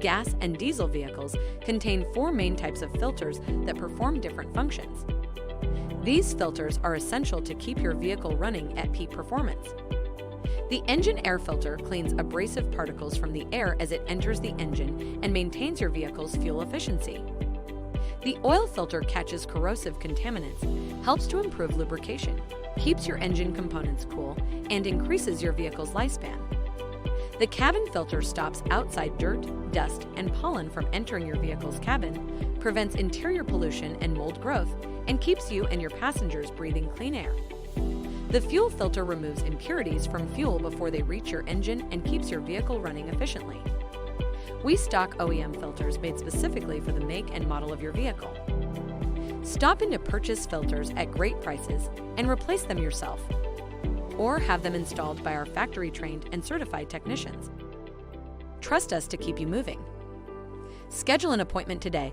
gas, and diesel vehicles contain 4 main types of filters that perform different functions. These filters are essential to keep your vehicle running at peak performance. The engine air filter cleans abrasive particles from the air as it enters the engine and maintains your vehicle's fuel efficiency. The oil filter catches corrosive contaminants, helps to improve lubrication, keeps your engine components cool, and increases your vehicle's lifespan. The cabin filter stops outside dirt, dust, and pollen from entering your vehicle's cabin, prevents interior pollution and mold growth, and keeps you and your passengers breathing clean air. The fuel filter removes impurities from fuel before they reach your engine and keeps your vehicle running efficiently. We stock OEM filters made specifically for the make and model of your vehicle. Stop in to purchase filters at great prices and replace them yourself, or have them installed by our factory-trained and certified technicians. Trust us to keep you moving. Schedule an appointment today